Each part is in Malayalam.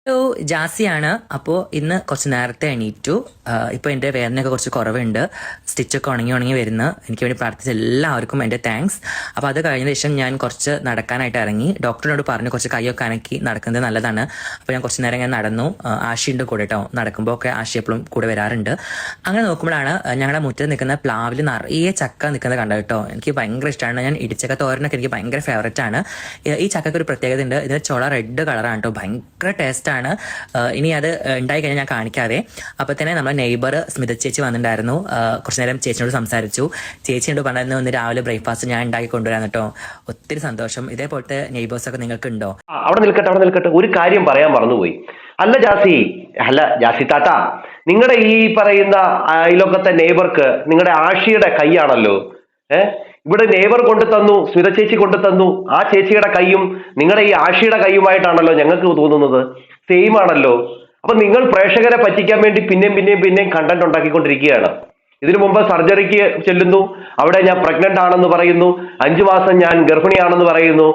ഹലോ, ജാസിയാണ്. അപ്പോൾ ഇന്ന് കുറച്ച് നേരത്തെ എണീറ്റു. ഇപ്പോൾ എൻ്റെ വേദനയൊക്കെ കുറച്ച് കുറവുണ്ട്. സ്റ്റിച്ചൊക്കെ ഉണങ്ങി വരുന്നു. എനിക്ക് വേണ്ടി പ്രാർത്ഥിച്ച എല്ലാവർക്കും എൻ്റെ താങ്ക്സ്. അപ്പോൾ അത് കഴിഞ്ഞ ശേഷം ഞാൻ കുറച്ച് നടക്കാനായിട്ട് ഇറങ്ങി. ഡോക്ടറിനോട് പറഞ്ഞു കുറച്ച് കൈയൊക്കെ അനക്കി നടക്കുന്നത് നല്ലതാണ്. അപ്പോൾ ഞാൻ കുറച്ച് നേരം ഞാൻ നടന്നു. ആഷിയുടെ കൂടെ കേട്ടോ, നടക്കുമ്പോൾ ഒക്കെ ആഷി എപ്പോഴും കൂടെ വരാറുണ്ട്. അങ്ങനെ നോക്കുമ്പോഴാണ് ഞങ്ങളുടെ മുറ്റത്ത് നിൽക്കുന്ന പ്ലാവിൽ നിറയെ ചക്ക നിൽക്കുന്നത് കണ്ടത് കേട്ടോ. എനിക്ക് ഭയങ്കര ഇഷ്ടമാണ്. ഞാൻ ഇടിച്ചക്ക തോരനൊക്കെ എനിക്ക് ഭയങ്കര ഫേവററ്റ് ആണ്. ഈ ചക്കയ്ക്ക് ഒരു പ്രത്യേകത ഉണ്ട്. ഇതിന് ചുള റെഡ് കളറാണ് കേട്ടോ. ഭയങ്കര ടേസ്റ്റ്. ഇനി അത് ഉണ്ടായി കഴിഞ്ഞാൽ ഞാൻ കാണിക്കാതെ. അപ്പൊ തന്നെ നമ്മുടെ നെയ്ബർ സ്മിത ചേച്ചി വന്നിട്ടുണ്ടായിരുന്നു. കുറച്ചു നേരം ചേച്ചിനോട് സംസാരിച്ചു. ചേച്ചിയോട് പറഞ്ഞിരുന്നു ഇന്ന് രാവിലെ ബ്രേക്ക്ഫാസ്റ്റ് ഞാൻ ഉണ്ടാക്കി കൊണ്ടുവരാൻ കേട്ടോ. ഒത്തിരി സന്തോഷം. ഇതേപോലത്തെ നെയ്ബേഴ്സ് ഒക്കെ നിങ്ങൾക്ക് ഉണ്ടോ? അവിടെ നിൽക്കട്ടെ, ഒരു കാര്യം പറയാൻ മറന്നുപോയി. അല്ല ജാസി താത്ത, നിങ്ങളുടെ ഈ പറയുന്ന അയൽവക്കത്തെ നെയ്ബർക്ക് നിങ്ങളുടെ ആഷിയുടെ കൈയാണല്ലോ. ഇവിടെ നെയ്ബർ കൊണ്ടു തന്നു, സ്മിത ചേച്ചി കൊണ്ടു തന്നു. ആ ചേച്ചിയുടെ കൈയും നിങ്ങളുടെ ഈ ആഷിയുടെ കൈയുമായിട്ടാണല്ലോ ഞങ്ങൾക്ക് തോന്നുന്നത്. സെയിം ആണല്ലോ. അപ്പൊ നിങ്ങൾ പ്രേക്ഷകരെ പറ്റിക്കാൻ വേണ്ടി പിന്നെയും കണ്ടന്റ് ഉണ്ടാക്കിക്കൊണ്ടിരിക്കുകയാണ്. ഇതിനു മുമ്പ് സർജറിക്ക് ചെല്ലുന്നു, അവിടെ ഞാൻ പ്രഗ്നന്റ് ആണെന്ന് പറയുന്നു, 5 മാസം ഞാൻ ഗർഭിണിയാണെന്ന് പറയുന്നു,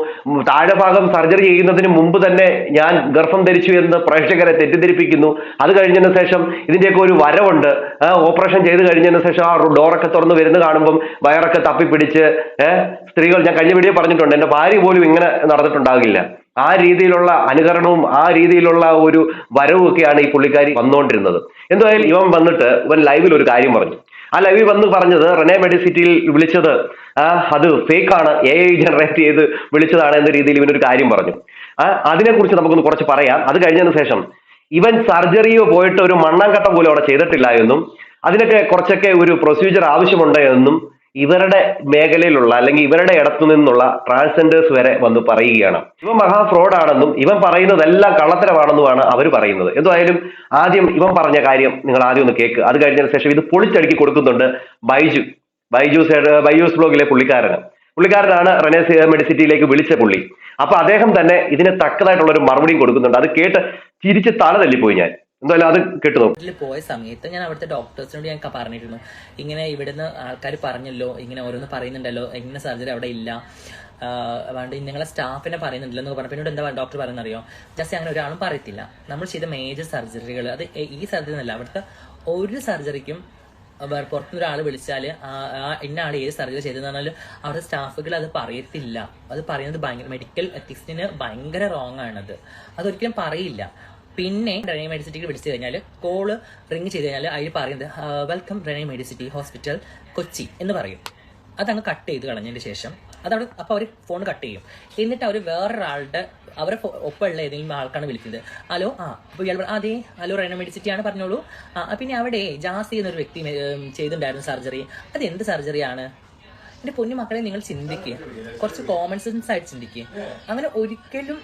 താഴെ ഭാഗം സർജറി ചെയ്യുന്നതിന് മുമ്പ് തന്നെ ഞാൻ ഗർഭം ധരിച്ചു എന്ന് പ്രേക്ഷകരെ തെറ്റിദ്ധരിപ്പിക്കുന്നു. അത് കഴിഞ്ഞതിന് ശേഷം ഇതിന്റെയൊക്കെ ഒരു വരവുണ്ട്. ഓപ്പറേഷൻ ചെയ്ത് കഴിഞ്ഞതിന് ശേഷം ആ ഡോറൊക്കെ തുറന്ന് വരുന്ന കാണുമ്പം വയറൊക്കെ തപ്പിപ്പിടിച്ച് സ്ത്രീകൾ, ഞാൻ കഴിഞ്ഞ വീഡിയോ പറഞ്ഞിട്ടുണ്ട്, എൻ്റെ ഭാര്യ പോലും ഇങ്ങനെ നടന്നിട്ടുണ്ടാകില്ല. ആ രീതിയിലുള്ള അനുകരണവും ആ രീതിയിലുള്ള ഒരു വരവും ഒക്കെയാണ് ഈ പുള്ളിക്കാരി വന്നുകൊണ്ടിരുന്നത്. എന്തായാലും ഇവൻ ലൈവിൽ ഒരു കാര്യം പറഞ്ഞു. ആ ലൈവിൽ വന്ന് പറഞ്ഞത് റെനെ മെഡിസിറ്റിയിൽ വിളിച്ചത് അത് ഫേക്കാണ്, AI ജനറേറ്റ് ചെയ്ത് വിളിച്ചതാണ് എന്ന രീതിയിൽ ഇവനൊരു കാര്യം പറഞ്ഞു. അതിനെക്കുറിച്ച് നമുക്കൊന്ന് കുറച്ച് പറയാം. അത് കഴിഞ്ഞതിന് ശേഷം ഇവൻ സർജറിയോ പോയിട്ട് ഒരു മണ്ണാങ്കട്ട പോലും അവിടെ ചെയ്തിട്ടില്ല എന്നും അതിനൊക്കെ കുറച്ചൊക്കെ ഒരു പ്രൊസീജിയർ ആവശ്യമുണ്ട് എന്നും ഇവരുടെ മേഖലയിലുള്ള അല്ലെങ്കിൽ ഇവരുടെ ഇടത്തു നിന്നുള്ള ട്രാൻസ്ജെൻഡേഴ്സ് വരെ വന്ന് പറയുകയാണ്. ഇവൻ മഹാ ഫ്രോഡാണെന്നും ഇവൻ പറയുന്നതെല്ലാം കള്ളത്തരമാണെന്നുമാണ് അവർ പറയുന്നത്. എന്തായാലും ആദ്യം ഇവൻ പറഞ്ഞ കാര്യം നിങ്ങൾ ആദ്യം ഒന്ന് കേക്ക്. അത് കഴിഞ്ഞതിന് ശേഷം ഇത് പൊളിച്ചടുക്കി കൊടുക്കുന്നുണ്ട് ബൈജൂസ് ബ്ലോഗിലെ പുള്ളിക്കാരനാണ് റെനെ മെഡിസിറ്റിയിലേക്ക് വിളിച്ച പുള്ളി. അപ്പൊ അദ്ദേഹം തന്നെ ഇതിന് തക്കതായിട്ടുള്ള ഒരു മറുപടിയും കൊടുക്കുന്നുണ്ട്. അത് കേട്ട് ചിരിച്ച് തല തല്ലിപ്പോയി ഞാൻ. എന്തായാലും അത് കേട്ടു. പോയ സമയത്ത് ഞാൻ അവിടുത്തെ ഡോക്ടേഴ്സിനോട് ഞാൻ പറഞ്ഞിരുന്നു, ഇങ്ങനെ ഇവിടുന്ന് ആൾക്കാർ പറഞ്ഞല്ലോ, ഇങ്ങനെ ഓരോന്ന് പറയുന്നുണ്ടല്ലോ, ഇങ്ങനെ സർജറി അവിടെ ഇല്ല, അതുകൊണ്ട് നിങ്ങളെ സ്റ്റാഫിനെ പറയുന്നുണ്ടല്ലോ എന്നൊക്കെ പറഞ്ഞു. പിന്നീട് എന്താ ഡോക്ടർ പറയുന്നറിയോ, ജസ്റ്റ് അങ്ങനെ ഒരാളും പറയത്തില്ല. നമ്മൾ ചെയ്ത മേജർ സർജറികൾ, അത് ഈ സർജറി എന്നല്ല, അവിടുത്തെ ഒരു സർജറിക്കും പുറത്തുനിന്ന് ഒരാൾ വിളിച്ചാൽ ഇന്ന ആൾ ഏത് സർജറി ചെയ്തെന്ന് പറഞ്ഞാൽ അവരുടെ സ്റ്റാഫുകൾ അത് പറയത്തില്ല. അത് പറയുന്നത് ഭയങ്കര മെഡിക്കൽ എത്തിക്സിന് ഭയങ്കര റോങ് ആണത്. അതൊരിക്കലും പറയില്ല. പിന്നെ റെനെ മെഡിസിറ്റിക്ക് വിളിച്ചു കഴിഞ്ഞാൽ കോള് റിങ് ചെയ്ത് കഴിഞ്ഞാൽ അതിൽ പറയുന്നത് welcome Renai medicity hospital Kochi എന്ന് പറയും. അതങ്ങ് കട്ട് ചെയ്ത് കളഞ്ഞതിന് ശേഷം അതവിടെ അപ്പോൾ അവർ ഫോൺ കട്ട് ചെയ്യും. എന്നിട്ട് അവർ വേറൊരാളുടെ അവരെ ഒപ്പമുള്ള ഏതെങ്കിലും ആൾക്കാണ് വിളിക്കുന്നത്. ഹലോ, അപ്പോൾ ഇയാൾ അതെ, ഹലോ റെനെ മെഡിസിറ്റിയാണ്, പറഞ്ഞോളൂ. പിന്നെ അവിടെ ജാസി എന്നൊരു വ്യക്തി ചെയ്തിട്ടുണ്ടായിരുന്നു സർജറി. അത് എന്ത് സർജറിയാണ്? എൻ്റെ പൊന്നു മക്കളെ, നിങ്ങൾ ചിന്തിക്കുക, കുറച്ച് കോമൺ സെൻസ് ആയിട്ട് ചിന്തിക്കുക. അങ്ങനെ ഒരിക്കലും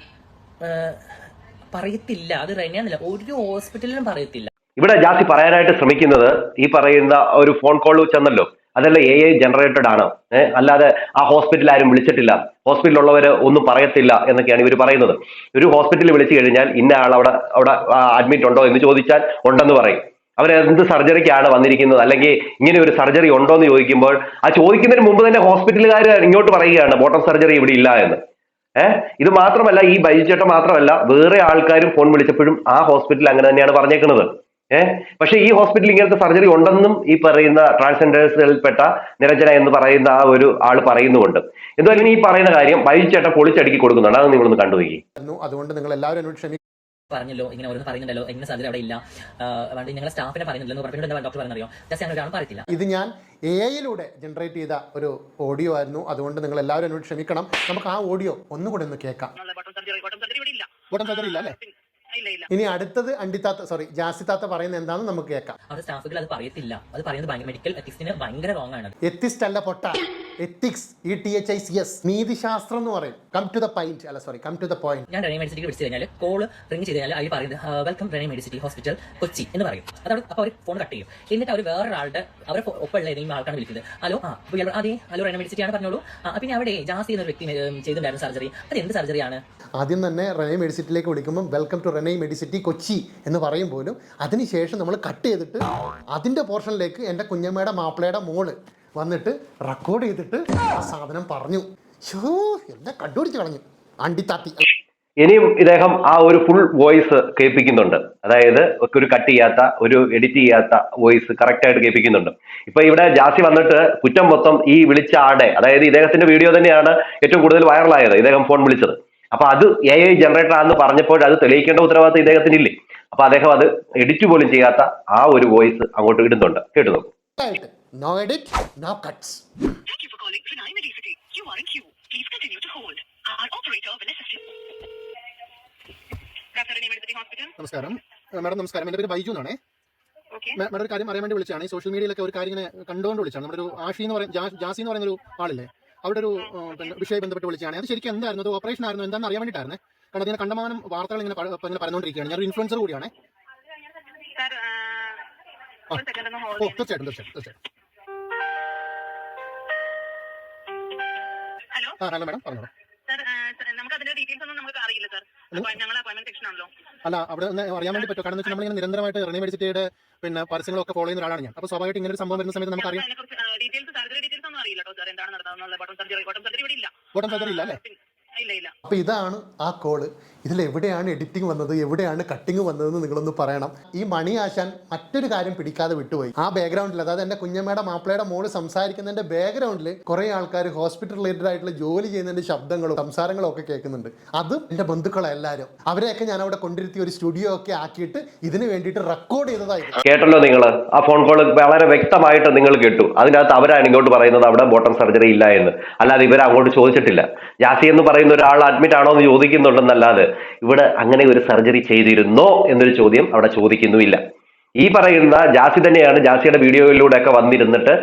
പറയത്തില്ല. അത് റെനെയാന്നില്ല, ഒരു ഹോസ്പിറ്റലിലും പറയത്തില്ല. ഇവിടെ ജാസി പറയാനായിട്ട് ശ്രമിക്കുന്നത് ഈ പറയുന്ന ഒരു ഫോൺ കോൾ ചെന്നല്ലോ, അതല്ല AI ജനറേറ്റഡ് ആണ്, അല്ലാതെ ആ ഹോസ്പിറ്റലിൽ ആരും വിളിച്ചിട്ടില്ല, ഹോസ്പിറ്റലിലുള്ളവർ ഒന്നും പറയത്തില്ല എന്നൊക്കെയാണ് ഇവർ പറയുന്നത്. ഒരു ഹോസ്പിറ്റലിൽ വിളിച്ചു കഴിഞ്ഞാൽ ഇന്ന ആൾ അവിടെ അഡ്മിറ്റ് ഉണ്ടോ എന്ന് ചോദിച്ചാൽ ഉണ്ടെന്ന് പറയും. അവരെന്ത് സർജറിക്കാണ് വന്നിരിക്കുന്നത്, അല്ലെങ്കിൽ ഇങ്ങനെ ഒരു സർജറി ഉണ്ടോ എന്ന് ചോദിക്കുമ്പോൾ ആ ചോദിക്കുന്നതിന് മുമ്പ് തന്നെ ഹോസ്പിറ്റലുകാർ ഇങ്ങോട്ട് പറയുകയാണ് ബോട്ടം സർജറി ഇവിടെ ഇല്ല എന്ന്. ഇത് മാത്രമല്ല, ഈ ബൈജുചേട്ടൻ മാത്രമല്ല, വേറെ ആൾക്കാരും ഫോൺ വിളിച്ചപ്പോഴും ആ ഹോസ്പിറ്റൽ അങ്ങനെ തന്നെയാണ് പറഞ്ഞേക്കുന്നത്. പക്ഷെ ഈ ഹോസ്പിറ്റലിൽ ഇങ്ങനത്തെ സർജറി ഉണ്ടെന്നും ഈ പറയുന്ന ട്രാൻസ്ജെൻഡേഴ്സിൽപ്പെട്ട നിരഞ്ജന എന്ന് പറയുന്ന ആ ഒരു ആൾ പറയുന്നുമുണ്ട്. എന്തായാലും ഈ പറയുന്ന കാര്യം ബൈജുചേട്ടൻ പൊളിച്ചടുക്കി കൊടുക്കുന്നുണ്ട്. അത് നിങ്ങളൊന്ന് കണ്ടുപോയി. അതുകൊണ്ട് നിങ്ങൾ എല്ലാവരും പറഞ്ഞല്ലോ, ഇങ്ങനെ ഓരോന്ന് പറയുന്നുണ്ടല്ലോ, ഇങ്ങനെ സർജറി അവിടെ ഇല്ല, അതുകൊണ്ട് നിങ്ങളെ സ്റ്റാഫിനെ പറയുന്നില്ലെന്ന് പറഞ്ഞിട്ട് എന്താ ഡോക്ടർ പറഞ്ഞറിയോ, ജസ്റ്റ് അങ്ങനെ ഒരാളും പറയത്തില്ല. ഇത് ഞാൻ AI ജനറേറ്റ് ചെയ്ത ഒരു ഓഡിയോ ആയിരുന്നു. അതുകൊണ്ട് നിങ്ങൾ എല്ലാവരും എന്നോട് ക്ഷമിക്കണം. നമുക്ക് ആ ഓഡിയോ ഒന്നുകൂടെ ഒന്ന് കേൾക്കാം. ബോട്ടം സർജറി ഇല്ല അല്ലേ? ഇനി അടുത്തത് ജാസി താത്ത പറയുന്നത് എന്താണെന്ന് നമുക്ക് കേൾക്കാം. അവരുടെ സ്റ്റാഫുകൾ അത് പറയത്തില്ല. അത് പറയുന്നത് ഭയങ്കര മെഡിക്കൽ എത്തിക്സിന് ഭയങ്കര റോങ് ആണ്. എത്തിക്സ് അല്ല പൊട്ട, എത്തിക്സ്, ETHICS, നീതിശാസ്ത്രം എന്ന് പറയും. Come to the point. ഞാൻ റെനെ മെഡിസിറ്റിക്ക് വിളിച്ചു കഴിഞ്ഞാൽ കോള് റിങ് ചെയ്ത് കഴിഞ്ഞാൽ അതിൽ പറയുന്നത് welcome Renai medicity hospital Kochi എന്ന് പറയും. അതവിടെ അപ്പോൾ അവർ ഫോൺ കട്ട് ചെയ്യും. എന്നിട്ട് അവർ വേറൊരാളുടെ അവരെ ഒപ്പമുള്ള ഏതെങ്കിലും ആൾക്കാണ് വിളിക്കുന്നത്. ഹലോ, അപ്പോൾ ഇയാൾ അതെ, ഹലോ റെനെ മെഡിസിറ്റിയാണ്, പറഞ്ഞോളൂ. പിന്നെ അവിടെ ജാസി എന്നൊരു വ്യക്തി ചെയ്തിട്ടുണ്ടായിരുന്നു സർജറി. അത് എന്ത് സർജറിയാണ്? ആദ്യം തന്നെ റെനെ മെഡിസിറ്റിയിലേക്ക് വിളിക്കുമ്പോൾ welcome to Renai medicity Kochi എന്ന് പറയും പോലും. അതിനുശേഷം നമ്മൾ കട്ട് ചെയ്തിട്ട് അതിൻ്റെ പോർഷനിലേക്ക് എൻ്റെ കുഞ്ഞമ്മയുടെ മാപ്പിളയുടെ മോള് വന്നിട്ട് റെക്കോർഡ് ചെയ്തിട്ട് ആ സാധനം പറഞ്ഞു. എന്നെ കണ്ടുപിടിച്ച് കളഞ്ഞു അണ്ടിത്താത്തി. ഇനിയും ഇദ്ദേഹം ആ ഒരു ഫുൾ വോയിസ് കേൾപ്പിക്കുന്നുണ്ട്. അതായത് ഒരു കട്ട് ചെയ്യാത്ത, ഒരു എഡിറ്റ് ചെയ്യാത്ത വോയിസ് കറക്റ്റ് ആയിട്ട് കേൾപ്പിക്കുന്നുണ്ട്. ഇപ്പൊ ഇവിടെ ജാസി വന്നിട്ട് കുറ്റം മൊത്തം ഈ വിളിച്ച ആടെ, അതായത് ഇദ്ദേഹത്തിന്റെ വീഡിയോ തന്നെയാണ് ഏറ്റവും കൂടുതൽ വൈറലായത്, ഇദ്ദേഹം ഫോൺ വിളിച്ചത്. അപ്പൊ അത് AI ജനറേറ്റർ ആണെന്ന് പറഞ്ഞപ്പോൾ അത് തെളിയിക്കേണ്ട ഉത്തരവാദിത്തം ഇദ്ദേഹത്തിന് ഇല്ലേ? അപ്പൊ അദ്ദേഹം അത് എഡിറ്റ് പോലും ചെയ്യാത്ത ആ ഒരു വോയിസ് അങ്ങോട്ട് ഇടുന്നുണ്ട്. കേട്ടു നോക്കും. No edit, no cuts. Thank you for calling Renai Medicity. You are in queue. Please continue to hold. Our operator will assist you. Dr. Renai Medicity Hospital. നമസ്കാരം മാഡം. നമസ്കാരം. എൻ്റെ പേര് ബൈജു എന്നാണ്. Okay. മാഡം ഒരു കാര്യം അറിയാൻ വേണ്ടി വിളിച്ചാണ്. ഈ സോഷ്യൽ മീഡിയയിലൊക്കെ ഒരു കാര്യം ഇങ്ങനെ കണ്ടുകൊണ്ട് വിളിച്ചാണ്. നമ്മുടെ ഒരു ആഷി എന്ന് പറയുന്ന ജാസി എന്ന് പറയുന്ന ഒരു ആളില്ലേ, അവിടെ ഒരു വിഷയം ബന്ധപ്പെട്ട് വിളിച്ചാണ്. അത് ശരിക്കും എന്തായിരുന്നു? അത് ഓപ്പറേഷൻ ആയിരുന്നു എന്താണെന്ന് അറിയാൻ വേണ്ടിയിട്ടായിരുന്നു. കാരണം അതിന് കണ്ടമാനം വാർത്തകൾ ഇങ്ങനെ പറഞ്ഞുകൊണ്ടിരിക്കുകയാണ്. ഞാനൊരു ഇൻഫ്ലുവൻസർ കൂടിയാണ്. Sir, one second on hold. തീർച്ചയായിട്ടും. Hello. ഹലോ മാഡം, പറഞ്ഞോളൂ. Sir, നമുക്ക് അതിന്റെ ഡീറ്റെയിൽസ് ഒന്നും നമുക്ക് അറിയില്ല സർ. ഞങ്ങൾ അപ്പോയിന്റ്മെന്റ് സെക്ഷൻ ആണല്ലോ. അല്ല, അവിടെ ഒന്ന് അറിയാൻ വേണ്ടി പറ്റും. കാരണം നമ്മളിങ്ങനെ നിരന്തരമായിട്ട് റെനി മെഡിസിറ്റിയുടെ പരസ്യങ്ങളൊക്കെ ഫോളോ ചെയ്യുന്ന ഒരാളാണ് ഞാൻ. അപ്പോൾ സ്വാഭാവികമായിട്ട് ഇങ്ങനെ ഒരു സംഭവം വരുന്ന സമയത്ത് നമുക്കറിയാം. ഡീറ്റെയിൽസ്, സർജറി ഡീറ്റെയിൽസ് ഒന്നും അറിയില്ല സർ. എന്താണ് നടന്നത്? ബോട്ടം സർജറി ഇവിടെ ഇല്ല. ബോട്ടം സർജറി ഇല്ല അല്ലേ? ഇല്ല. അപ്പൊ ഇതാണ് ആ കോള്. ഇതിൽ എവിടെയാണ് എഡിറ്റിംഗ് വന്നത്, എവിടെയാണ് കട്ടിങ് വന്നതെന്ന് നിങ്ങളൊന്ന് പറയണം. ഈ മണി ആശാൻ മറ്റൊരു കാര്യം പിടിക്കാതെ വിട്ടുപോയി. ആ ബാക്ക്ഗ്രൗണ്ടിൽ, അതായത് എന്റെ കുഞ്ഞമ്മയുടെ മാപ്പിളയുടെ മോള് സംസാരിക്കുന്നതിന്റെ ബാക്ക്ഗ്രൗണ്ടിൽ കുറെ ആൾക്കാർ ഹോസ്പിറ്റൽ റിലേറ്റഡ് ആയിട്ടുള്ള ജോലി ചെയ്യുന്നതിന്റെ ശബ്ദങ്ങളും സംസാരങ്ങളും ഒക്കെ കേൾക്കുന്നുണ്ട്. അതും എന്റെ ബന്ധുക്കളെല്ലാവരും, അവരെയൊക്കെ ഞാൻ അവിടെ കൊണ്ടിരുത്തി ഒരു സ്റ്റുഡിയോ ഒക്കെ ആക്കിയിട്ട് ഇതിന് വേണ്ടിയിട്ട് റെക്കോർഡ് ചെയ്തതായിരുന്നു. കേട്ടല്ലോ നിങ്ങൾ? ആ ഫോൺ കോൾ വളരെ വ്യക്തമായിട്ട് നിങ്ങൾ കേട്ടു. അതിനകത്ത് അവരാണ് ഇങ്ങോട്ട് പറയുന്നത് അവിടെ ബോട്ടം സർജറി ഇല്ല എന്ന്. അല്ലാതെ ഇവർ അങ്ങോട്ട് ചോദിച്ചിട്ടില്ല. ജാസി എന്ന് പറയുന്ന ഒരാൾ അഡ്മിറ്റ് ആണോ എന്ന് ചോദിക്കുന്നുണ്ടെന്നല്ലാതെ ഇവിടെ അങ്ങനെ ഒരു സർജറി ചെയ്തിരുന്നോ എന്നൊരു ചോദ്യം അവിടെ ചോദിക്കുന്നുമില്ല. ഈ പറയുന്ന ജാസി തന്നെയാണ് ജാസിയുടെ വീഡിയോയിലൂടെ ഒക്കെ വന്നിരുന്നിട്ട്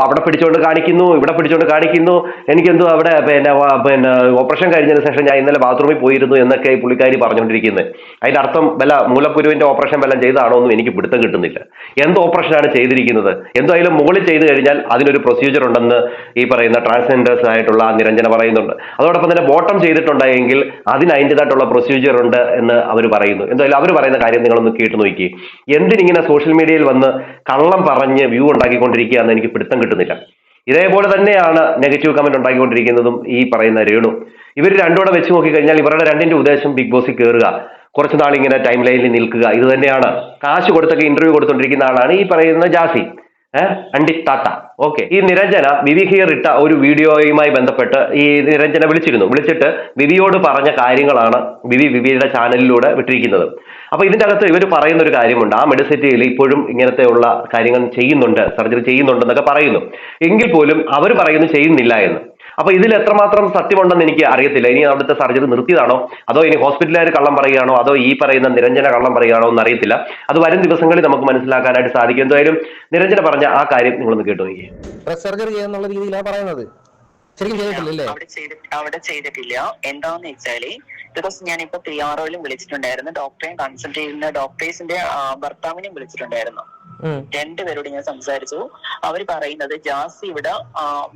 അവിടെ പിടിച്ചോണ്ട് കാണിക്കുന്നു, ഇവിടെ പിടിച്ചോണ്ട് കാണിക്കുന്നു, എനിക്കെന്തോ അവിടെ പിന്നെ ഓപ്പറേഷൻ കഴിഞ്ഞതിന് ശേഷം ഞാൻ ഇന്നലെ ബാത്റൂമിൽ പോയിരുന്നു എന്നൊക്കെ ഈ പുള്ളിക്കാരി പറഞ്ഞുകൊണ്ടിരിക്കുന്നത്. അതിന്റെ അർത്ഥം വല്ല മൂലക്കുരുവിന്റെ ഓപ്പറേഷൻ വല്ലതും ചെയ്താണോ എന്നും എനിക്ക് പിടുത്തം കിട്ടുന്നില്ല. എന്ത് ഓപ്പറേഷനാണ് ചെയ്തിരിക്കുന്നത്? എന്തായാലും മുകളിൽ ചെയ്തു കഴിഞ്ഞാൽ അതിനൊരു പ്രൊസീജിയർ ഉണ്ടെന്ന് ഈ പറയുന്ന ട്രാൻസ്ജെൻഡേഴ്സ് ആയിട്ടുള്ള നിരഞ്ജന പറയുന്നുണ്ട്. അതോടൊപ്പം തന്നെ ബോട്ടം ചെയ്തിട്ടുണ്ടെങ്കിൽ അതിന് അതിൻ്റെതായിട്ടുള്ള പ്രൊസീജിയർ ഉണ്ട് എന്ന് അവർ പറയുന്നു. എന്തായാലും അവർ പറയുന്ന കാര്യം നിങ്ങളൊന്ന് കേട്ടു നോക്കി. എന്തിനിങ്ങനെ സോഷ്യൽ മീഡിയയിൽ വന്ന് കള്ളം പറഞ്ഞ് വ്യൂ ഉണ്ടാക്കിക്കൊണ്ടിരിക്കുക എന്ന് എനിക്ക് പിടുത്തം കിട്ടുന്നില്ല. ഇതേപോലെ തന്നെയാണ് നെഗറ്റീവ് കമന്റ് ഉണ്ടാക്കിക്കൊണ്ടിരിക്കുന്നതും ഈ പറയുന്ന രേണു. ഇവർ രണ്ടുകൂടെ വെച്ച് നോക്കിക്കഴിഞ്ഞാൽ ഇവരുടെ രണ്ടിന്റെ ഉദ്ദേശം ബിഗ് ബോസിൽ കയറുക, കുറച്ച് നാളിങ്ങനെ ടൈം ലൈനിൽ നിൽക്കുക, ഇത് തന്നെയാണ്. കാശ് കൊടുത്തൊക്കെ ഇന്റർവ്യൂ കൊടുത്തോണ്ടിരിക്കുന്ന ആളാണ് ഈ പറയുന്ന ജാസി, അണ്ടിത്താത്ത. ഓക്കെ. ഈ നിരഞ്ജന വിവി ഹിയർ ഇട്ട ഒരു വീഡിയോയുമായി ബന്ധപ്പെട്ട് ഈ നിരഞ്ജന വിളിച്ചിട്ട് വിവിയോട് പറഞ്ഞ കാര്യങ്ങളാണ് വിവിയുടെ ചാനലിലൂടെ വിട്ടിരിക്കുന്നത്. അപ്പൊ ഇതിന്റെ അകത്ത് ഇവർ പറയുന്ന ഒരു കാര്യമുണ്ട്. ആ മെഡിസിറ്റിയിൽ ഇപ്പോഴും ഇങ്ങനത്തെയുള്ള കാര്യങ്ങൾ ചെയ്യുന്നുണ്ട്, സർജറി ചെയ്യുന്നുണ്ടെന്നൊക്കെ പറയുന്നു. എങ്കിൽ പോലും അവർ പറയുന്നു ചെയ്യുന്നില്ല എന്ന്. അപ്പൊ ഇതിൽ എത്രമാത്രം സത്യമുണ്ടെന്ന് എനിക്ക് അറിയത്തില്ല. ഇനി അവിടുത്തെ സർജറി നിർത്തിയതാണോ, അതോ ഇനി ഹോസ്പിറ്റലുകാർ കള്ളം പറയുകയാണോ, അതോ ഈ പറയുന്ന നിരഞ്ജന കള്ളം പറയുകയാണോ എന്ന് അറിയത്തില്ല. അത് വരും ദിവസങ്ങളിൽ നമുക്ക് മനസ്സിലാക്കാനായിട്ട് സാധിക്കും. എന്തായാലും നിരഞ്ജന പറഞ്ഞ ആ കാര്യം നിങ്ങളൊന്ന് കേട്ടു നോക്കി. സർജറി ചെയ്യുന്നുള്ള രീതിയിലാണ് പറയുന്നത്. അവിടെ ചെയ്തിട്ടില്ല. എന്താന്ന് വെച്ചാല് ബിക്കോസ് ഞാനിപ്പോ PROയിലും വിളിച്ചിട്ടുണ്ടായിരുന്നു, ഡോക്ടറെയും കൺസൾട്ട് ചെയ്യുന്ന ഡോക്ടേഴ്സിന്റെ ഭർത്താവിനെയും വിളിച്ചിട്ടുണ്ടായിരുന്നു. രണ്ടുപേരോട് ഞാൻ സംസാരിച്ചു. അവർ പറയുന്നത് ജാസി ഇവിടെ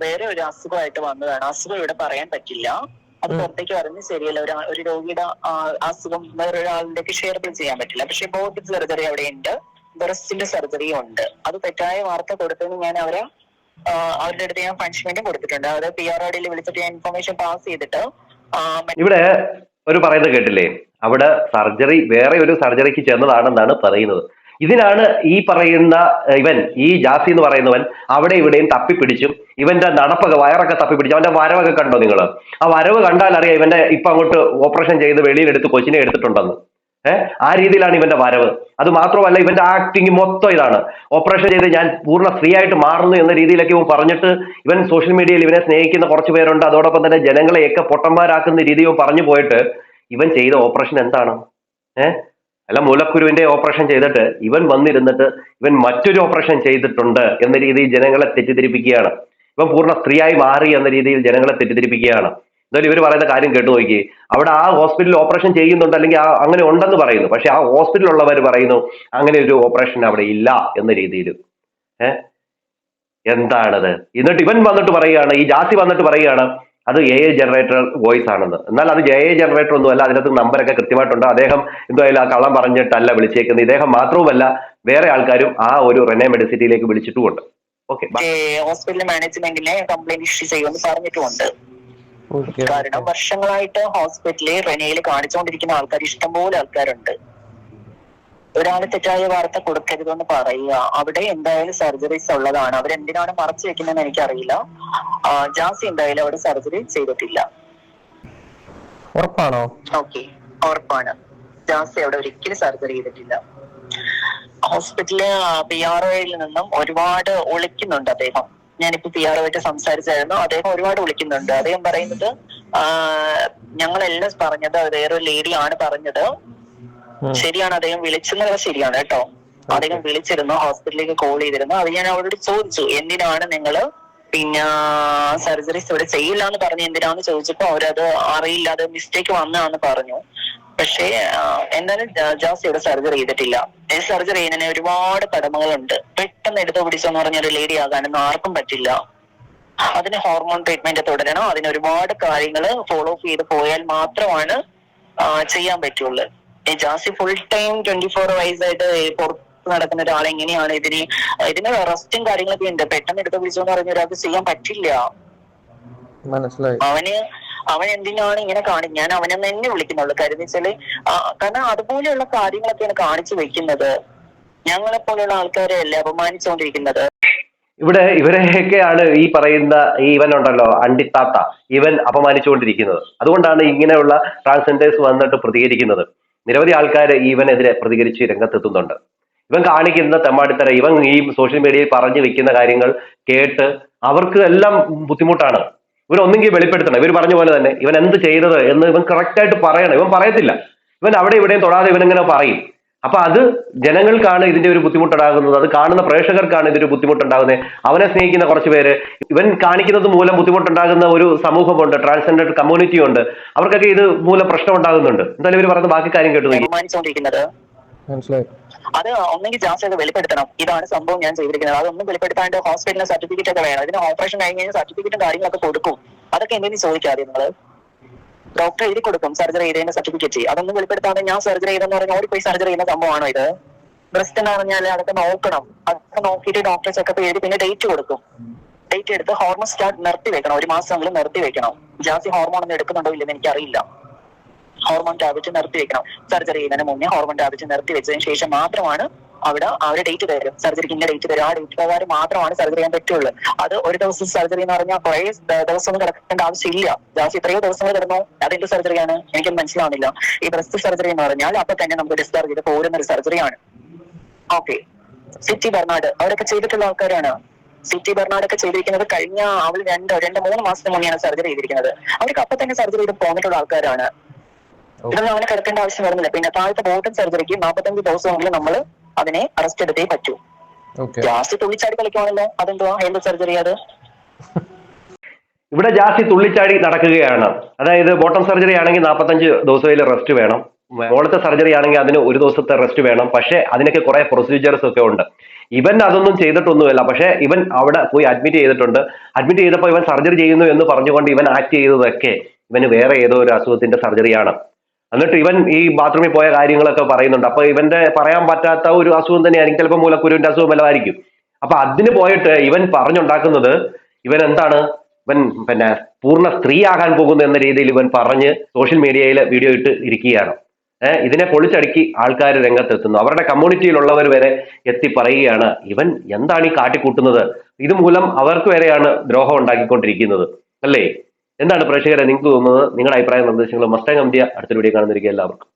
വേറെ ഒരു അസുഖമായിട്ട് വന്നതാണ്, അസുഖം ഇവിടെ പറയാൻ പറ്റില്ല, അത് പുറത്തേക്ക് പറഞ്ഞ് ശരിയല്ല, ഒരു രോഗിയുടെ അസുഖം വേറൊരാളിലേക്ക് ഷെയറബിൾ ചെയ്യാൻ പറ്റില്ല. പക്ഷെ ബോട്ടിക് സർജറി അവിടെ ഉണ്ട്, ബ്രസ്റ്റിന്റെ സർജറിയും ഉണ്ട്. അത് തെറ്റായ വാർത്ത കൊടുത്തതിന് ഞാൻ അവരുടെ അടുത്ത് ഞാൻ പണിഷ്മെന്റും കൊടുത്തിട്ടുണ്ട്. അതായത് PROയിൽ വിളിച്ചിട്ട് ഞാൻ ഇൻഫർമേഷൻ പാസ് ചെയ്തിട്ട് ഇവിടെ ഒരു പറയുന്നത് കേട്ടില്ലേ, അവിടെ സർജറി വേറെ ഒരു സർജറിക്ക് ചെന്നതാണെന്നാണ് പറയുന്നത്. ഇതിനാണ് ഈ പറയുന്ന ഈ ജാസി എന്ന് പറയുന്നവൻ അവിടെ ഇവിടെയും തപ്പിപ്പിടിച്ചും ഇവന്റെ നടപ്പൊക്കെ വയറൊക്കെ തപ്പിപ്പിടിച്ചു. അവന്റെ വരവൊക്കെ കണ്ടോ നിങ്ങൾ? ആ വരവ് കണ്ടാൽ അറിയാം ഇവന്റെ ഇപ്പൊ അങ്ങോട്ട് ഓപ്പറേഷൻ ചെയ്ത് വെളിയിലെടുത്ത് കൊച്ചിനെ എടുത്തിട്ടുണ്ടെന്ന്. ആ രീതിയിലാണ് ഇവന്റെ വരവ്. അത് മാത്രമല്ല ഇവന്റെ ആക്ടിങ് മൊത്തം ഇതാണ്. ഓപ്പറേഷൻ ചെയ്ത് ഞാൻ പൂർണ്ണ സ്ത്രീ ആയിട്ട് മാറുന്നു എന്ന രീതിയിലൊക്കെ ഇവൻ പറഞ്ഞിട്ട് ഇവൻ സോഷ്യൽ മീഡിയയിൽ ഇവനെ സ്നേഹിക്കുന്ന കുറച്ച് പേരുണ്ട്. അതോടൊപ്പം തന്നെ ജനങ്ങളെയൊക്കെ പൊട്ടന്മാരാക്കുന്ന രീതിയിൽ പറഞ്ഞു പോയിട്ട് ഇവൻ ചെയ്ത ഓപ്പറേഷൻ എന്താണ്? അല്ല, മൂലക്കുരുവിന്റെ ഓപ്പറേഷൻ ചെയ്തിട്ട് ഇവൻ വന്നിരുന്നിട്ട് ഇവൻ മറ്റൊരു ഓപ്പറേഷൻ ചെയ്തിട്ടുണ്ട് എന്ന രീതിയിൽ ജനങ്ങളെ തെറ്റിദ്ധരിപ്പിക്കുകയാണ്. ഇവൻ പൂർണ്ണ സ്ത്രീയായി മാറി എന്ന രീതിയിൽ ജനങ്ങളെ തെറ്റിദ്ധരിപ്പിക്കുകയാണ്. എന്തായാലും ഇവർ പറയുന്ന കാര്യം കേട്ടു നോക്കി. അവിടെ ആ ഹോസ്പിറ്റലിൽ ഓപ്പറേഷൻ ചെയ്യുന്നുണ്ട്, അല്ലെങ്കിൽ അങ്ങനെ ഉണ്ടെന്ന് പറയുന്നു. പക്ഷെ ആ ഹോസ്പിറ്റലിലുള്ളവർ പറയുന്നു അങ്ങനെ ഒരു ഓപ്പറേഷൻ അവിടെ ഇല്ല എന്ന രീതിയിൽ. എന്താണത്? എന്നിട്ട് ഇവൻ വന്നിട്ട് പറയുകയാണ്, ഈ ജാസി വന്നിട്ട് പറയുകയാണ് അത് AI ജനറേറ്റർ വോയിസ് ആണെന്ന്. എന്നാൽ അത് AI ജനറേറ്റർ ഒന്നും അല്ല, അതിനകത്ത് നമ്പറൊക്കെ കൃത്യമായിട്ടുണ്ട്. അദ്ദേഹം എന്തായാലും ആ കള്ളം പറഞ്ഞിട്ടല്ല വിളിച്ചേക്കുന്നത്. ഇദ്ദേഹം മാത്രവുമല്ല വേറെ ആൾക്കാരും ആ ഒരു റെനെ മെഡിസിറ്റിയിലേക്ക് വിളിച്ചിട്ടുമുണ്ട്. ഓക്കെ. ഹോസ്പിറ്റൽ മാനേജ്മെന്റിനെ കംപ്ലൈന്റ് ഇഷ്യൂ ചെയ്യുമെന്ന് പറഞ്ഞിട്ടുമുണ്ട്. ഓക്കെ കാരണം വർഷങ്ങളായിട്ട് ഹോസ്പിറ്റലിൽ റെനയിൽ കാണിച്ചുകൊണ്ടിരിക്കുന്ന ആൾക്കാർ, ഇഷ്ടംപോലെ ആൾക്കാരുണ്ട്. ഒരാൾ തെറ്റായ വാർത്ത കൊടുക്കരുതെന്ന് പറയുക. അവിടെ എന്തായാലും സർജറീസ് ഉള്ളതാണ്. അവരെന്തിനാണ് മറച്ചു വെക്കുന്നതെന്ന് എനിക്കറിയില്ല. ജാസി എന്തായാലും അവിടെ സർജറി ചെയ്തിട്ടില്ല. ഉറപ്പാണോ? ഓക്കെ, ഉറപ്പാണ്. ജാസി അവിടെ ഒരിക്കലും സർജറി ചെയ്തിട്ടില്ല. ഹോസ്പിറ്റലിലെ PROയിൽ നിന്നും ഒരുപാട് ഒളിക്കുന്നുണ്ട് അദ്ദേഹം. ഞാനിപ്പോ PRO ആയിട്ട് സംസാരിച്ചായിരുന്നു. അദ്ദേഹം ഒരുപാട് ഒളിക്കുന്നുണ്ട്. അദ്ദേഹം പറയുന്നത് ഞങ്ങളെല്ലാം പറഞ്ഞത് വേറൊരു ലേഡിയാണ് പറഞ്ഞത്. ശരിയാണ്, അദ്ദേഹം വിളിച്ചെന്നുള്ളത് ശരിയാണ് കേട്ടോ. അദ്ദേഹം വിളിച്ചിരുന്നു, ഹോസ്പിറ്റലിലേക്ക് കോൾ ചെയ്തിരുന്നു. അത് ഞാൻ അവരോട് ചോദിച്ചു, എന്തിനാണ് നിങ്ങള് പിന്നെ സർജറീസ് ഇവിടെ ചെയ്യില്ല എന്ന് പറഞ്ഞു, എന്തിനാന്ന് ചോദിച്ചപ്പോ അവരത് അറിയില്ല, അത് മിസ്റ്റേക്ക് വന്നതാന്ന് പറഞ്ഞു. പക്ഷേ എന്തായാലും ജാസി ഇവിടെ സർജറി ചെയ്തിട്ടില്ല. സർജറി ചെയ്യുന്നതിന് ഒരുപാട് കടമകളുണ്ട്. പെട്ടെന്ന് എടുത്തു പിടിച്ചെന്ന് പറഞ്ഞ ഒരു ലേഡി ആകാനൊന്നും ആർക്കും പറ്റില്ല. അതിന് ഹോർമോൺ ട്രീറ്റ്മെന്റ് തുടരണം. അതിന് ഒരുപാട് കാര്യങ്ങൾ ഫോളോ അപ്പ് ചെയ്ത് പോയാൽ മാത്രമാണ് ചെയ്യാൻ പറ്റുള്ളൂ. ജാസി ഫുൾ ടൈം 24 വയസ്സായിട്ട് പുറത്ത് നടക്കുന്ന ഒരാൾ എങ്ങനെയാണ് ഇതിന് റെസ്റ്റും കാര്യങ്ങളൊക്കെ ഉണ്ട്. പെട്ടെന്ന് എടുത്ത് വിളിച്ചോന്ന് പറഞ്ഞ ഒരാൾക്ക് ചെയ്യാൻ പറ്റില്ല. മനസ്സിലായി. അവൻ എന്തിനാണ് ഇങ്ങനെ ഞാൻ അവനെന്ന് തന്നെ വിളിക്കുന്നുള്ളൂ. കാര്യം വെച്ചാല് കാരണം അതുപോലെയുള്ള കാര്യങ്ങളൊക്കെയാണ് കാണിച്ചു വെക്കുന്നത്. ഞങ്ങളെ പോലെയുള്ള ആൾക്കാരെ അല്ലേ അപമാനിച്ചുകൊണ്ടിരിക്കുന്നത്. ഇവിടെ ഇവരെയൊക്കെയാണ് ഈ പറയുന്ന ഇവൻ ഉണ്ടല്ലോ അണ്ടിത്താത്ത, ഇവൻ അപമാനിച്ചുകൊണ്ടിരിക്കുന്നത്. അതുകൊണ്ടാണ് ഇങ്ങനെയുള്ള ട്രാൻസ്ജെൻഡേഴ്സ് വന്നിട്ട് പ്രതികരിക്കുന്നത്. നിരവധി ആൾക്കാർ ഇവനെതിരെ പ്രതികരിച്ച് രംഗത്തെത്തുന്നുണ്ട്. ഇവൻ കാണിക്കുന്ന തെമ്മാടിത്തര, ഇവൻ ഈ സോഷ്യൽ മീഡിയയിൽ പറഞ്ഞു വെക്കുന്ന കാര്യങ്ങൾ കേട്ട് അവർക്ക് എല്ലാം ബുദ്ധിമുട്ടാണ്. ഇവൻ ഒന്നെങ്കിൽ വെളിപ്പെടുത്തണം. ഇവർ പറഞ്ഞ പോലെ തന്നെ ഇവൻ എന്ത് ചെയ്തത് എന്ന് ഇവൻ കറക്റ്റായിട്ട് പറയണം. ഇവൻ പറയത്തില്ല. ഇവൻ അവിടെ ഇവിടെയും തൊടാതെ ഇവനിങ്ങനെ പറയും. അപ്പൊ അത് ജനങ്ങൾക്കാണ് ഇതിന്റെ ഒരു ബുദ്ധിമുട്ടുണ്ടാകുന്നത്. അത് കാണുന്ന പ്രേക്ഷകർക്കാണ് ഇതൊരു ബുദ്ധിമുട്ടുണ്ടാകുന്നത്. അവനെ സ്നേഹിക്കുന്ന കുറച്ച് പേര്, ഇവൻ കാണിക്കുന്നത് മൂലം ബുദ്ധിമുട്ടുണ്ടാകുന്ന ഒരു സമൂഹമുണ്ട്, ട്രാൻസ്ജെൻഡർ കമ്മ്യൂണിറ്റി ഉണ്ട്. അവർക്കൊക്കെ ഇത് മൂലം പ്രശ്നം ഉണ്ടാകുന്നുണ്ട്. എന്തായാലും ഇവർ പറയുന്ന ബാക്കി കാര്യം കേട്ടു നോക്കി. മനസ്സിലായി. അത് ഒന്നെങ്കിൽ ജാസി അത് വെളിപ്പെടുത്തണം, ഇതാണ് സംഭവം ഞാൻ ചെയ്തിരിക്കുന്നത്. അതൊന്നും വെളിപ്പെടുത്താണ്ട് ഹോസ്പിറ്റലിന് സർട്ടിഫിക്കറ്റ് ഒക്കെ വേണം. ഇതിന് ഓപ്പറേഷൻ കഴിഞ്ഞ് കഴിഞ്ഞാൽ സർട്ടിഫിക്കറ്റും കാര്യങ്ങളൊക്കെ കൊടുക്കും. അതൊക്കെ എന്തെങ്കിലും ചോദിക്കാതെ നിങ്ങള് ഡോക്ടർ എഴുതി കൊടുക്കും സർജറി ചെയ്തതിന്റെ സർട്ടിഫിക്കറ്റ്. അതൊന്നും വെളിപ്പെടുത്താതെ ഞാൻ സർജറി ചെയ്തെന്ന് പറഞ്ഞാൽ ഓടിപ്പോയി സർജറി ചെയ്യുന്ന സംഭവമാണോ ഇത്? ബ്രസ്റ്റ് എന്ന് പറഞ്ഞാൽ അതൊക്കെ നോക്കണം. അതൊക്കെ നോക്കിയിട്ട് ഡോക്ടർ ചെക്കപ്പ് ചെയ്ത് പിന്നെ ഡേറ്റ് കൊടുക്കും. ഡേറ്റ് എടുത്ത് ഹോർമോൺ സ്റ്റാർട്ട് നിർത്തി വെക്കണം. 1 മാസമെങ്കിലും നിർത്തി വെക്കണം. ജാസി ഹോർമോൺ ഒന്നും എടുക്കുന്നുണ്ടോ ഇല്ലെന്ന് എനിക്കറിയില്ല. ഹോർമോൺ ടാബ്ലറ്റ് നിർത്തി വെക്കണം. സർജറി ചെയ്യുന്നതിന് മുന്നേ ഹോർമോൺ ടാബ്ലറ്റ് നിർത്തി വെച്ചതിന് ശേഷം മാത്രമാണ് അവിടെ ഡേറ്റ് തരും. സർജറിക്ക് ഇന്ന ഡേറ്റ് തരും. ആ ഡേറ്റ് പ്രകാരം മാത്രമാണ് സർജറി ചെയ്യാൻ പറ്റുള്ളൂ. അത് ഒരു ദിവസം സർജറി എന്ന് പറഞ്ഞാൽ കുറേ ദിവസമൊന്നും കിടക്കേണ്ട ആവശ്യമില്ല. ജാസി എത്രയോ ദിവസങ്ങൾ കിടന്നു. അതെന്ത് സർജറിയാണ് എനിക്കൊന്നും മനസ്സിലാവുന്നില്ല. ഈ ബ്രസ്റ്റ് സർജറി എന്ന് പറഞ്ഞാൽ അപ്പൊ തന്നെ നമുക്ക് ഡിസ്ചാർജ് ചെയ്ത് പോരുന്ന ഒരു സർജറിയാണ്. ഓക്കെ, സിറ്റി ബെർണാഡ് അവരൊക്കെ ചെയ്തിട്ടുള്ള ആൾക്കാരാണ്. സിറ്റി ബെർണാഡ് ഒക്കെ ചെയ്തിരിക്കുന്നത് കഴിഞ്ഞ അവൾ 2-3 മാസത്തിന് മുന്നെയാണ് സർജറി ചെയ്തിരിക്കുന്നത്. അവർക്ക് അപ്പൊ തന്നെ സർജറി ചെയ്ത് പോന്നിട്ടുള്ള ആൾക്കാരാണ്. ഇതൊന്നും അവനെ കിടക്കേണ്ട ആവശ്യം വരുന്നില്ല. പിന്നെ താഴത്തെ ബോട്ടം സർജറിക്ക് 45 ദിവസമെങ്കിലും നമ്മൾ അതിനെ അറസ്റ്റ് എടുത്തേ പറ്റൂ. ജാസി തുള്ളിച്ചാടി കളിക്കുവാണല്ലോ, അതെന്തുവാ എന്ത് സർജറി അത്? ഇവിടെ ജാസി തുള്ളിച്ചാടി നടക്കുകയാണ്. അതായത് ബോട്ടം സർജറി ആണെങ്കിൽ 45 ദിവസത്തിൽ റെസ്റ്റ് വേണം. മോളത്തെ സർജറി ആണെങ്കിൽ അതിന് 1 ദിവസത്തെ റെസ്റ്റ് വേണം. പക്ഷെ അതിനൊക്കെ കുറെ പ്രൊസീജിയേഴ്സ് ഒക്കെ ഉണ്ട്. ഇവൻ അതൊന്നും ചെയ്തിട്ടൊന്നുമില്ല. പക്ഷെ ഇവൻ അവിടെ പോയി അഡ്മിറ്റ് ചെയ്തിട്ടുണ്ട്. അഡ്മിറ്റ് ചെയ്തപ്പോൾ ഇവൻ സർജറി ചെയ്യുന്നു എന്ന് പറഞ്ഞുകൊണ്ട് ഇവൻ ആക്ട് ചെയ്തതൊക്കെ ഇവന് വേറെ ഏതോ ഒരു അസുഖത്തിന്റെ സർജറിയാണ്. എന്നിട്ട് ഇവൻ ഈ ബാത്റൂമിൽ പോയ കാര്യങ്ങളൊക്കെ പറയുന്നുണ്ട്. അപ്പൊ ഇവന്റെ പറയാൻ പറ്റാത്ത ഒരു അസുഖം തന്നെയായിരിക്കും. ചിലപ്പോൾ മൂലക്കുരുവിന്റെ അസുഖം വല്ലതായിരിക്കും. അപ്പൊ അതിന് പോയിട്ട് ഇവൻ പറഞ്ഞുണ്ടാക്കുന്നത് ഇവൻ എന്താണ്, ഇവൻ പിന്നെ പൂർണ്ണ സ്ത്രീ ആകാൻ പോകുന്നു എന്ന രീതിയിൽ ഇവൻ പറഞ്ഞ് സോഷ്യൽ മീഡിയയിൽ വീഡിയോ ഇട്ട് ഇരിക്കുകയാണ്. ഇതിനെ പൊളിച്ചടുക്കി ആൾക്കാർ രംഗത്തെത്തുന്നു. അവരുടെ കമ്മ്യൂണിറ്റിയിലുള്ളവർ വരെ എത്തി പറയുകയാണ് ഇവൻ എന്താണ് ഈ കാട്ടിക്കൂട്ടുന്നത്, ഇതുമൂലം അവർക്ക് വരെയാണ് ദ്രോഹം ഉണ്ടാക്കിക്കൊണ്ടിരിക്കുന്നത് അല്ലേ? എന്താണ് പ്രേക്ഷകരെ നിങ്ങൾക്ക് തോന്നുന്നത്? നിങ്ങളുടെ അഭിപ്രായ നിർദ്ദേശങ്ങൾ മസ്റ്റാങ് അമ്പിയ അടുത്ത വീഡിയോ കാണുന്നിരിക്കുക. എല്ലാവർക്കും